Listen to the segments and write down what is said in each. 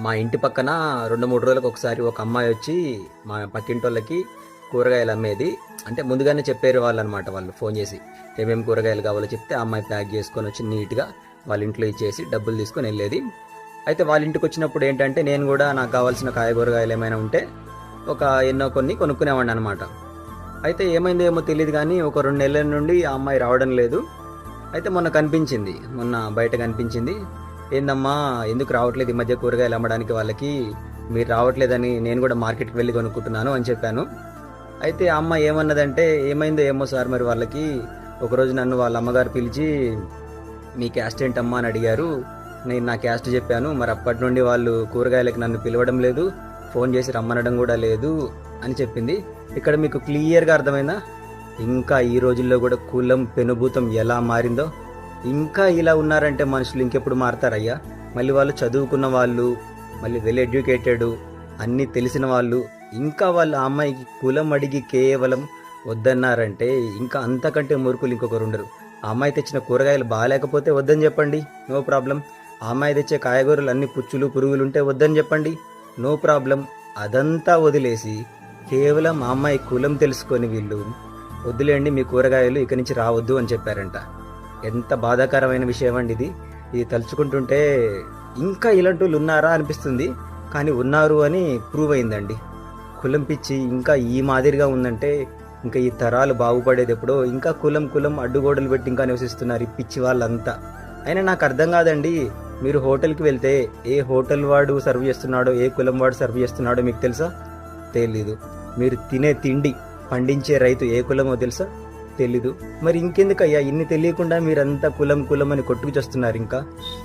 మా ఇంటి పక్కన 2-3 రోజులకు ఒకసారి ఒక అమ్మాయి వచ్చి మా పక్కింటోళ్ళకి కూరగాయలు అమ్మేది. అంటే ముందుగానే చెప్పారు వాళ్ళనమాట. వాళ్ళు ఫోన్ చేసి ఏమేమి కూరగాయలు కావాలో చెప్తే ఆ అమ్మాయి ప్యాక్ చేసుకొని వచ్చి నీట్గా వాళ్ళ ఇంట్లో ఇచ్చేసి డబ్బులు తీసుకొని వెళ్ళేది. అయితే వాళ్ళ ఇంటికి వచ్చినప్పుడు ఏంటంటే నేను కూడా నాకు కావాల్సిన కాయగూరగాయలు ఏమైనా ఉంటే ఒక ఎన్నో కొన్ని కొనుక్కునేవాడిని అనమాట. అయితే ఏమైందో ఏమో తెలియదు కానీ ఒక 2 నెలల నుండి ఆ అమ్మాయి రావడం లేదు. అయితే మొన్న బయట కనిపించింది. ఏందమ్మా ఎందుకు రావట్లేదు ఈ మధ్య కూరగాయలు అమ్మడానికి వాళ్ళకి, మీరు రావట్లేదని నేను కూడా మార్కెట్కి వెళ్ళి కొనుక్కుంటున్నాను అని చెప్పాను. అయితే ఆ అమ్మాయి ఏమన్నదంటే ఏమైందో ఏమో సార్ మరి వాళ్ళకి ఒకరోజు నన్ను వాళ్ళ అమ్మగారు పిలిచి మీ క్యాస్ట్ ఏంటమ్మా అని అడిగారు. నేను నా క్యాస్ట్ చెప్పాను. మరి అప్పటి నుండి వాళ్ళు కూరగాయలకు నన్ను పిలవడం లేదు, ఫోన్ చేసి రమ్మనడం కూడా లేదు అని చెప్పింది. ఇక్కడ మీకు క్లియర్గా అర్థమైందా? ఇంకా ఈ రోజుల్లో కూడా కులం పెనుభూతం ఎలా మారిందో. ఇంకా ఇలా ఉన్నారంటే మనుషులు ఇంకెప్పుడు మారతారయ్యా? మళ్ళీ వాళ్ళు చదువుకున్న వాళ్ళు, మళ్ళీ వెల్ ఎడ్యుకేటెడ్, అన్నీ తెలిసిన వాళ్ళు, ఇంకా వాళ్ళు ఆ అమ్మాయికి కులం అడిగి కేవలం వద్దన్నారంటే ఇంకా అంతకంటే మురుకులు ఇంకొకరు ఉండరు. ఆ అమ్మాయి తెచ్చిన కూరగాయలు బాగాలేకపోతే వద్దని చెప్పండి, నో ప్రాబ్లం. ఆ అమ్మాయి తెచ్చే కాయగూరలు అన్ని పుచ్చులు పురుగులు ఉంటే వద్దని చెప్పండి, నో ప్రాబ్లం. అదంతా వదిలేసి కేవలం ఆ అమ్మాయి కులం తెలుసుకొని వీళ్ళు వద్దులేండి మీ కూరగాయలు ఇక్కడి నుంచి రావద్దు అని చెప్పారంట. ఎంత బాధాకరమైన విషయం అండి ఇది. ఇది తలుచుకుంటుంటే ఇంకా ఇలాంటి వాళ్ళు ఉన్నారా అనిపిస్తుంది. కానీ ఉన్నారు అని ప్రూవ్ అయిందండి. కులం పిచ్చి ఇంకా ఈ మాదిరిగా ఉందంటే ఇంకా ఈ తరాలు బాగుపడేది ఎప్పుడో. ఇంకా కులం అడ్డుగోడలు పెట్టి ఇంకా నివసిస్తున్నారు ఈ పిచ్చి వాళ్ళంతా. అయినా నాకు అర్థం కాదండి, మీరు హోటల్కి వెళ్తే ఏ హోటల్ వాడు సర్వ్ చేస్తున్నాడో, ఏ కులం వాడు సర్వ్ చేస్తున్నాడో మీకు తెలుసా? తెలీదు. మీరు తినే తిండి పండించే రైతు ఏ కులమో తెలుసా? తెలీదు. మరి ఇంకెందుకయ్యా ఇన్ని తెలియకుండా మీరంతా కులం అని కొట్టుకు చేస్తున్నారు. ఇంకా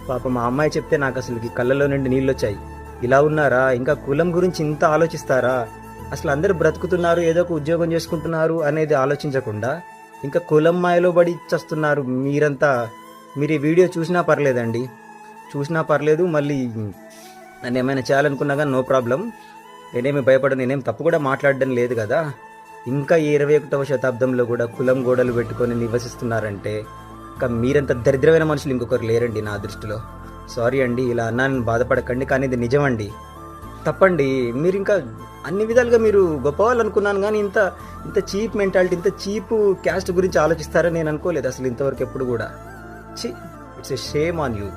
పాపం మా అమ్మాయి చెప్తే నాకు అసలు కళ్ళలో నుండి నీళ్ళు వచ్చాయి. ఇలా ఉన్నారా? ఇంకా కులం గురించి ఇంత ఆలోచిస్తారా? అసలు అందరూ బ్రతుకుతున్నారు, ఏదో ఒక ఉద్యోగం చేసుకుంటున్నారు అనేది ఆలోచించకుండా ఇంకా కులం మాయలో పడి చేస్తున్నారు మీరంతా. మీరు ఈ వీడియో చూసినా పర్లేదండి, చూసినా పర్లేదు. మళ్ళీ నన్ను ఏమైనా చేయాలనుకున్నా కానీ నో ప్రాబ్లం. నేనేమి భయపడను, నేనేం తప్పు కూడా మాట్లాడడం లేదు కదా. ఇంకా ఈ 21వ శతాబ్దంలో కూడా కులం గోడలు పెట్టుకొని నివసిస్తున్నారంటే ఇంకా మీరంత దరిద్రమైన మనుషులు ఇంకొకరు లేరండి నా దృష్టిలో. సారీ అండి, ఇలా అన్నాను బాధపడకండి, కానీ ఇది నిజమండి. తప్పండి. మీరు ఇంకా అన్ని విధాలుగా మీరు గొప్పవాళ్ళు అనుకున్నాను, కానీ ఇంత ఇంత చీప్ మెంటాలిటీ, ఇంత చీప్ క్యాస్ట్ గురించి ఆలోచిస్తారని నేను అనుకోలేదు అసలు ఇంతవరకు ఎప్పుడు కూడా. It's a shame on you.